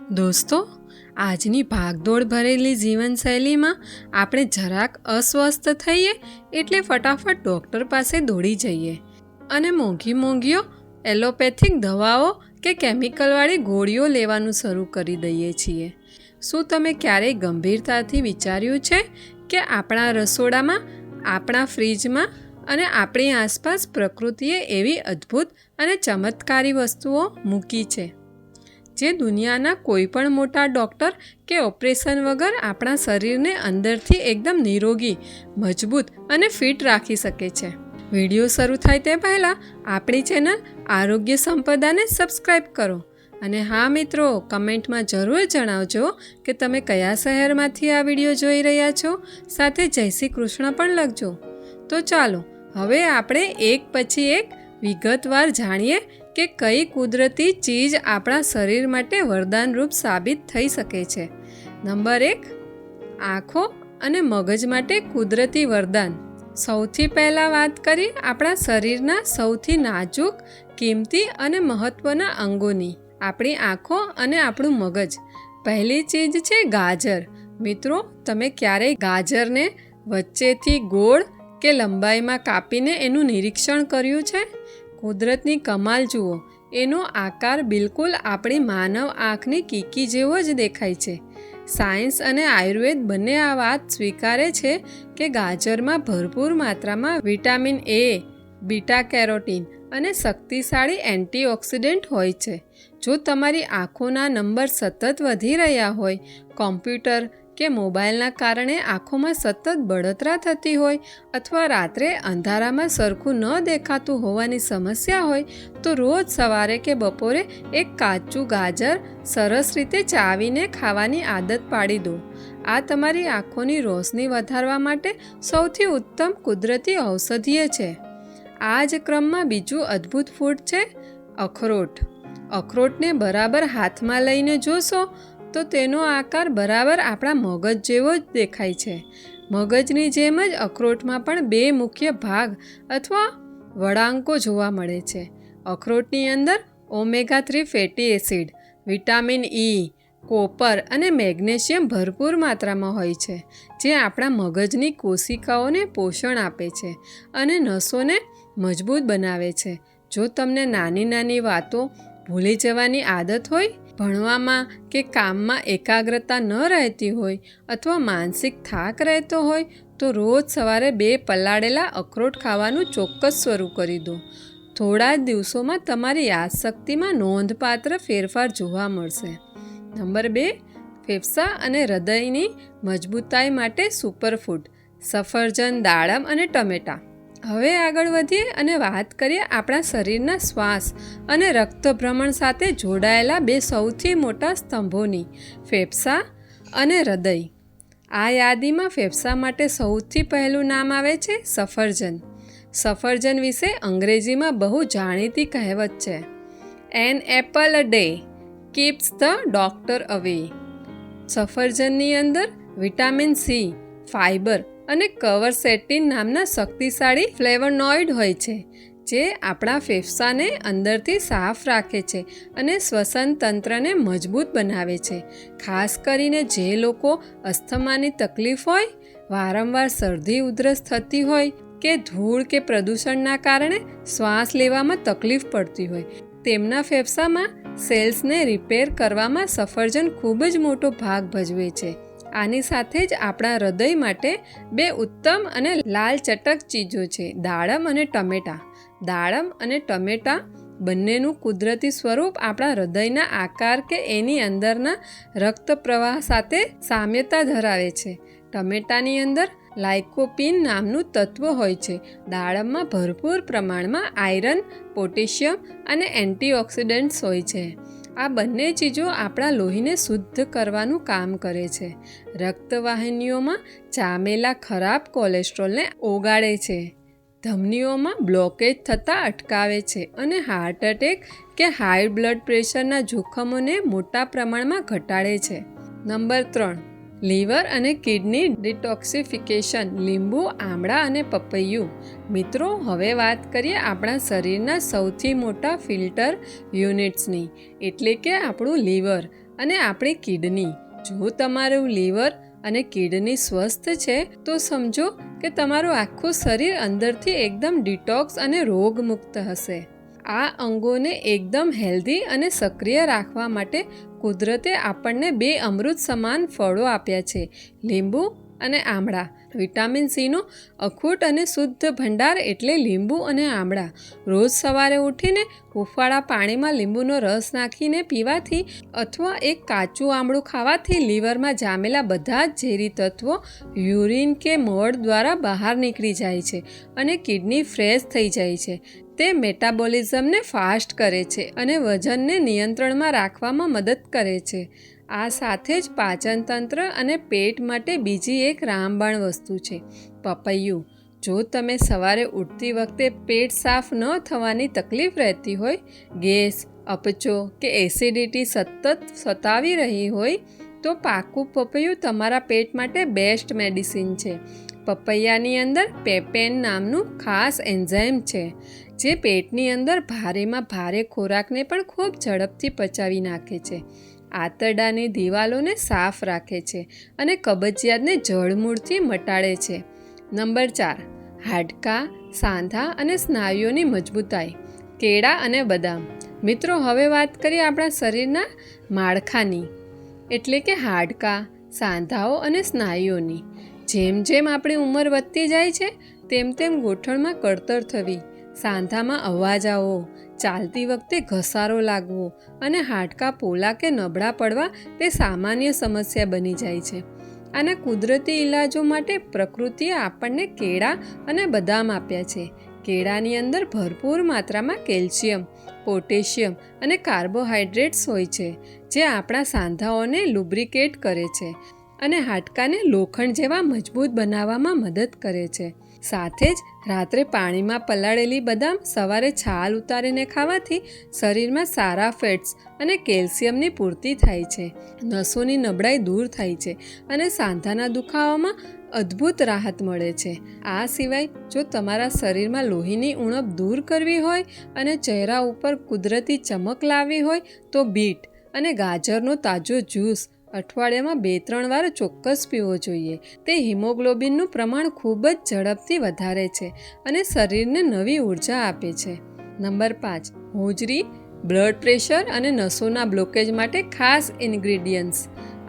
દોસ્તો, આજની ભાગદોડ ભરેલી જીવનશૈલીમાં આપણે જરાક અસ્વસ્થ થઈએ એટલે ફટાફટ ડૉક્ટર પાસે દોડી જઈએ અને મોંઘીઓ એલોપેથિક દવાઓ કે કેમિકલવાળી ગોળીઓ લેવાનું શરૂ કરી દઈએ છીએ. શું તમે ક્યારેય ગંભીરતાથી વિચાર્યું છે કે આપણા રસોડામાં, આપણા ફ્રીજમાં અને આપણી આસપાસ પ્રકૃતિએ એવી અદ્ભુત અને ચમત્કારી વસ્તુઓ મૂકી છે જે દુનિયાના કોઈ પણ મોટા ડૉક્ટર કે ઓપરેશન વગર આપણા શરીરને અંદરથી એકદમ નિરોગી, મજબૂત અને ફિટ રાખી શકે છે. વિડીયો શરૂ થાય તે પહેલાં આપણી ચેનલ આરોગ્ય સંપદાને સબસ્ક્રાઈબ કરો અને હા મિત્રો, કમેન્ટમાં જરૂર જણાવજો કે તમે કયા શહેરમાંથી આ વિડીયો જોઈ રહ્યા છો. સાથે જય શ્રી કૃષ્ણ પણ લખજો. તો ચાલો હવે આપણે એક પછી એક વિગતવાર જાણીએ કે કઈ કુદરતી ચીજ આપણા શરીર માટે વરદાનરૂપ સાબિત થઈ શકે છે. નંબર 1, આંખો અને મગજ માટે કુદરતી વરદાન. સૌથી પહેલાં વાત કરીએ આપણા શરીરના સૌથી નાજુક, કિંમતી અને મહત્ત્વના અંગોની, આપણી આંખો અને આપણું મગજ. પહેલી ચીજ છે ગાજર. મિત્રો, તમે ક્યારેય ગાજરને વચ્ચેથી ગોળ કે લંબાઈમાં કાપીને એનું નિરીક્ષણ કર્યું છે? કુદરતની કમાલ જુઓ, એનો આકાર બિલકુલ આપણી માનવ આંખની કીકી જેવો જ દેખાય છે. સાયન્સ અને આયુર્વેદ બંને આ વાત સ્વીકારે છે કે ગાજરમાં ભરપૂર માત્રામાં વિટામિન A, બીટા કેરોટીન અને શક્તિશાળી એન્ટીઓક્સિડન્ટ હોય છે. જો તમારી આંખોના નંબર સતત વધી રહ્યા હોય, કોમ્પ્યુટર કે મોબાઈલના કારણે આંખોમાં સતત બળતરા થતી હોય અથવા રાત્રે અંધારામાં સરખું ન દેખાતું હોવાની સમસ્યા હોય, તો રોજ સવારે કે બપોરે એક કાચું ગાજર સરસ રીતે ચાવીને ખાવાની આદત પાડી દો. આ તમારી આંખોની રોશની વધારવા માટે સૌથી ઉત્તમ કુદરતી ઔષધીય છે. આ જ ક્રમમાં બીજું અદ્ભુત ફૂડ છે અખરોટ. અખરોટને બરાબર હાથમાં લઈને જોશો તો તેનો આકાર બરાબર આપણા મગજ જેવો જ દેખાય છે. મગજની જેમ જ અખરોટમાં પણ 2 મુખ્ય ભાગ અથવા વળાંકો જોવા મળે છે. અખરોટની અંદર omega three fatty acid, vitamin E, copper અને મેગ્નેશિયમ ભરપૂર માત્રામાં હોય છે, જે આપણા મગજની કોશિકાઓને પોષણ આપે છે અને નસોને મજબૂત બનાવે છે. જો તમને નાની વાતો ભૂલી જવાની આદત હોય, ભણવામાં કે કામમાં એકાગ્રતા ન રહેતી હોય અથવા માનસિક થાક રહેતો હોય, તો રોજ સવારે 2 પલાળેલા અખરોટ ખાવાનું ચોક્કસ શરૂ કરી દો. થોડા જ દિવસોમાં તમારી યાદશક્તિમાં નોંધપાત્ર ફેરફાર જોવા મળશે. નંબર 2, ફેફસા અને હૃદયની મજબૂતાઈ માટે સુપરફૂડ. સફરજન, દાડમ અને ટમેટાં. હવે આગળ વધીએ અને વાત કરીએ આપણા શરીરના શ્વાસ અને રક્તભ્રમણ સાથે જોડાયેલા 2 સૌથી મોટા સ્તંભોની, ફેફસા અને હૃદય. આ યાદીમાં ફેફસા માટે સૌથી પહેલું નામ આવે છે સફરજન. સફરજન વિશે અંગ્રેજીમાં બહુ જાણીતી કહેવત છે, an apple a day keeps the doctor અવે. સફરજનની અંદર વિટામિન C, ફાઇબર અને કવરસેટિન નામના શક્તિશાળી ફ્લેવોનોઇડ હોય છે, જે આપણા ફેફસાને અંદરથી સાફ રાખે છે અને શ્વસન તંત્રને મજબૂત બનાવે છે. ખાસ કરીને જે લોકો અસ્થમાની તકલીફ હોય, વારંવાર શરદી ઉધરસ થતી હોય કે ધૂળ કે પ્રદૂષણના કારણે શ્વાસ લેવામાં તકલીફ પડતી હોય, તેમના ફેફસામાં સેલ્સને રિપેર કરવામાં સફરજન ખૂબ જ મોટો ભાગ ભજવે છે. આની સાથે જ આપણા હૃદય માટે 2 ઉત્તમ અને લાલ ચટક ચીજો છે, દાડમ અને ટમેટાં. દાડમ અને ટમેટાં બંનેનું કુદરતી સ્વરૂપ આપણા હૃદયના આકાર કે એની અંદરના રક્ત પ્રવાહ સાથે સામ્યતા ધરાવે છે. ટમેટાની અંદર લાઇકોપીન નામનું તત્વ હોય છે. દાડમમાં ભરપૂર પ્રમાણમાં આયરન, પોટેશિયમ અને એન્ટીઓક્સિડન્ટ્સ હોય છે. આ બંને ચીજો આપણા લોહીને શુદ્ધ કરવાનું કામ કરે છે, રક્તવાહિનીઓમાં જામેલા ખરાબ કોલેસ્ટ્રોલને ઓગાળે છે, ધમનીઓમાં બ્લોકેજ થતાં અટકાવે છે અને હાર્ટ એટેક કે હાઈ બ્લડ પ્રેશરના જોખમોને મોટા પ્રમાણમાં ઘટાડે છે. નંબર 3, લીવર અને કિડની ડિટોક્સિફિકેશન. લીંબુ, આમળા અને પપૈયું. મિત્રો, હવે વાત કરીએ આપણા શરીરના સૌથી મોટા ફિલ્ટર યુનિટ્સની, એટલે કે આપણું લીવર. અને આપણી કિડની. જો તમારું લીવર અને કિડની સ્વસ્થ છે તો સમજો કે તમારું આખું શરીર અંદરથી એકદમ ડિટોક્સ અને રોગમુક્ત હશે. આ અંગોને એકદમ હેલ્ધી અને સક્રિય રાખવા માટે કુદરતે આપણને 2 અમૃત સમાન ફળો આપ્યા છે, લીંબુ અને આમળા. વિટામિન સીનો અખૂટ અને શુદ્ધ ભંડાર એટલે લીંબુ અને આમળા. રોજ સવારે ઉઠીને હુંફાળા પાણીમાં લીંબુનો રસ નાખીને પીવાથી અથવા એક કાચું આમળું ખાવાથી લીવરમાં જામેલા બધા જ ઝેરી તત્વો યુરિન કે મળ દ્વારા બહાર નીકળી જાય છે અને કિડની ફ્રેશ થઈ જાય છે. તે મેટાબોલિઝમને ફાસ્ટ કરે છે અને વજનને નિયંત્રણમાં રાખવામાં મદદ કરે છે. આ સાથે જ પાચનતંત્ર અને પેટ માટે બીજી એક રામબાણ વસ્તુ છે, પપૈયું. જો તમે સવારે ઉઠતી વખતે પેટ સાફ ન થવાની તકલીફ રહેતી હોય, ગેસ, અપચો કે એસિડિટી સતત સતાવી રહી હોય, તો પાકું પપૈયું તમારા પેટ માટે બેસ્ટ મેડિસિન છે. પપૈયાની અંદર પેપેન નામનું ખાસ એન્ઝાઇમ છે, જે પેટની અંદર ભારેમાં ભારે ખોરાકને પણ ખૂબ ઝડપથી પચાવી નાખે છે, આંતરડાની દિવાલોને સાફ રાખે છે અને કબજિયાતને જડમૂળથી મટાડે છે. નંબર 4, હાડકાં, સાંધા અને સ્નાયુઓની મજબૂતાઈ. કેળા અને બદામ. મિત્રો, હવે વાત કરીએ આપણા શરીરના માળખાની, એટલે કે હાડકાં, સાંધાઓ અને સ્નાયુઓની. જેમ જેમ આપણી ઉંમર વધતી જાય છે તેમ તેમ ગોઠણમાં કળતર થવી, સાંધામાં અવાજ આવવો, ચાલતી વખતે ઘસારો લાગવો અને હાડકાં પોલા કે નબળા પડવા તે સામાન્ય સમસ્યા બની જાય છે. આના કુદરતી ઇલાજો માટે પ્રકૃતિએ આપણને કેળા અને બદામ આપ્યા છે. કેળાની અંદર ભરપૂર માત્રામાં કેલ્શિયમ, પોટેશિયમ અને કાર્બોહાઈડ્રેટ્સ હોય છે, જે આપણા સાંધાઓને લુબ્રિકેટ કરે છે અને હાડકાને લોખંડ જેવા મજબૂત બનાવવામાં મદદ કરે છે. સાથે જ રાત્રે પાણીમાં પલાળેલી બદામ સવારે છાલ ઉતારીને ખાવાથી શરીરમાં સારા ફેટ્સ અને કેલ્શિયમની પૂર્તિ થાય છે, નસોની નબળાઈ દૂર થાય છે અને સાંધાના દુખાવામાં અદ્ભુત રાહત મળે છે. આ સિવાય જો તમારા શરીરમાં લોહીની ઉણપ દૂર કરવી હોય અને ચહેરા ઉપર કુદરતી ચમક લાવવી હોય તો બીટ અને ગાજરનો તાજો જ્યુસ અઠવાડિયામાં 2-3 વાર ચોક્કસ પીવો જોઈએ. તે હિમોગ્લોબિનનું પ્રમાણ ખૂબ જ ઝડપથી વધારે છે અને શરીરને નવી ઉર્જા આપે છે. નંબર 5, હોજરી, બ્લડ પ્રેશર અને નસોના બ્લોકેજ માટે ખાસ ઇન્ગ્રીડિયન્ટ્સ.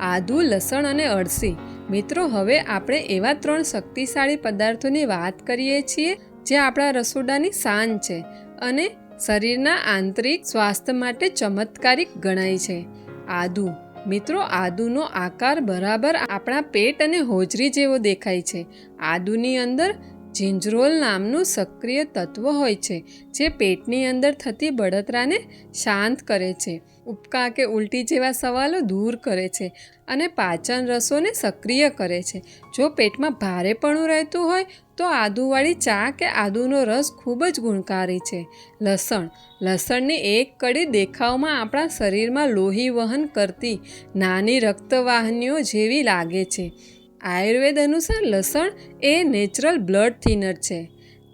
આદુ, લસણ અને અળસી. મિત્રો, હવે આપણે એવા 3 શક્તિશાળી પદાર્થોની વાત કરીએ છીએ જે આપણા રસોડાની શાન છે અને શરીરના આંતરિક સ્વાસ્થ્ય માટે ચમત્કારિક ગણાય છે. આદુ. મિત્રો, આદુનો આકાર બરાબર આપણા પેટ અને હોજરી જેવો દેખાય છે. આદુની અંદર જિંજરોલ નામનું સક્રિય તત્વ હોય છે, જે પેટની અંદર થતી બળતરાને શાંત કરે છે, ઉબકા કે ઉલટી જેવા સવાલો દૂર કરે છે અને પાચન રસોને સક્રિય કરે છે. જો પેટમાં ભારેપણું રહેતું હોય તો આદુવાળી ચા કે આદુનો રસ ખૂબ જ ગુણકારી છે. લસણ. લસણની એક કળી દેખાવમાં આપણા શરીરમાં લોહી વહન કરતી નાની રક્તવાહિનીઓ જેવી લાગે છે. આયુર્વેદ અનુસાર લસણ એ નેચરલ બ્લડ થિનર છે.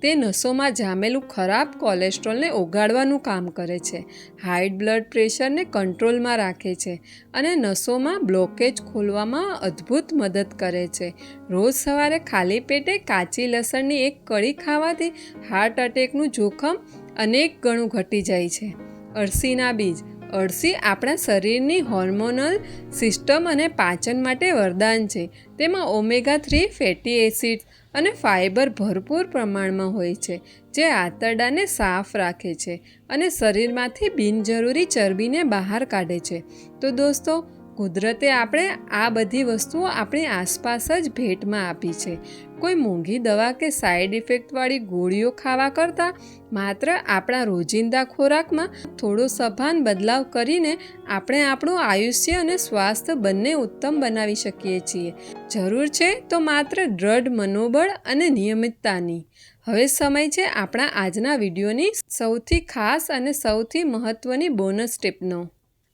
તે નસોમાં જામેલું ખરાબ કોલેસ્ટ્રોલને ઓગાળવાનું કામ કરે છે, હાઈ બ્લડ પ્રેશરને કંટ્રોલમાં રાખે છે અને નસોમાં બ્લોકેજ ખોલવામાં અદ્ભુત મદદ કરે છે. રોજ સવારે ખાલી પેટે કાચી લસણની એક કળી ખાવાથી હાર્ટ એટેકનું જોખમ અનેક ગણું ઘટી જાય છે. અળસીના બીજ. અળસી આપણા શરીરની હોર્મોનલ સિસ્ટમ અને પાચન માટે વરદાન છે. તેમાં ઓમેગા-3 ફેટી એસિડ્સ અને ફાઇબર ભરપૂર પ્રમાણમાં હોય છે, જે આંતરડાને સાફ રાખે છે અને શરીરમાંથી બિનજરૂરી ચરબીને બહાર કાઢે છે. તો દોસ્તો, કુદરતે આપણે આ બધી વસ્તુઓ આપણી આસપાસ જ ભેટમાં આપી છે. કોઈ મોંઘી દવા કે સાઈડ ઇફેક્ટવાળી ગોળીઓ ખાવા કરતાં માત્ર આપણા રોજિંદા ખોરાકમાં થોડો સભાન બદલાવ કરીને આપણે આપણું આયુષ્ય અને સ્વાસ્થ્ય બંને ઉત્તમ બનાવી શકીએ છીએ. જરૂર છે તો માત્ર દ્રઢ મનોબળ અને નિયમિતતાની. હવે સમય છે આપણા આજના વિડીયોની સૌથી ખાસ અને સૌથી મહત્ત્વની બોનસ ટીપનો.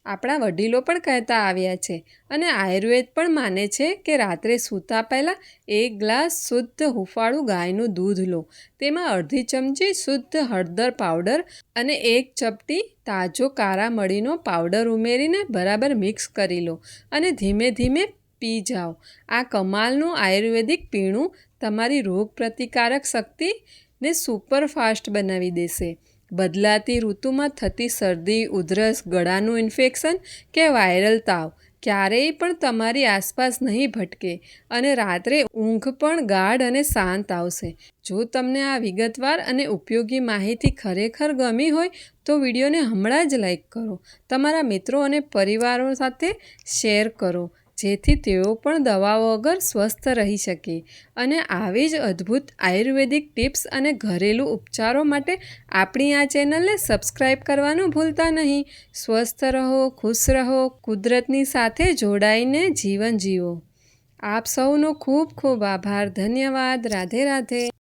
આપણા વડીલો પણ કહેતા આવ્યા છે અને આયુર્વેદ પણ માને છે કે રાત્રે સૂતા પહેલાં 1 ગ્લાસ શુદ્ધ હૂંફાળું ગાયનું દૂધ લો. તેમાં અડધી ચમચી શુદ્ધ હળદર પાવડર અને 1 ચપટી તાજો કાળા મરીનો પાવડર ઉમેરીને બરાબર મિક્સ કરી લો અને ધીમે ધીમે પી જાઓ. આ કમાલનું આયુર્વેદિક પીણું તમારી રોગપ્રતિકારક શક્તિને સુપરફાસ્ટ બનાવી દેશે. બદલાતી ઋતુમાં થતી શરદી, ઉધરસ, ગળાનું ઇન્ફેક્શન કે વાયરલ તાવ ક્યારેય પણ તમારી આસપાસ નહીં ભટકે અને રાત્રે ઊંઘ પણ ગાઢ અને શાંત આવશે. જો તમને આ વિગતવાર અને ઉપયોગી માહિતી ખરેખર ગમી હોય તો વિડીયોને હમણાં જ લાઈક કરો, તમારા મિત્રો અને પરિવારો સાથે શેર કરો જેથી તેઓ પણ દવાઓ વગર સ્વસ્થ રહી શકે. અને આવી જ અદ્ભુત આયુર્વેદિક ટિપ્સ અને ઘરેલું ઉપચારો માટે આપણી આ ચેનલને સબસ્ક્રાઈબ કરવાનું ભૂલતા નહીં. સ્વસ્થ રહો, ખુશ રહો, કુદરતની સાથે જોડાઈને જીવન જીવો. આપ સૌનો ખૂબ ખૂબ આભાર. ધન્યવાદ. રાધે રાધે.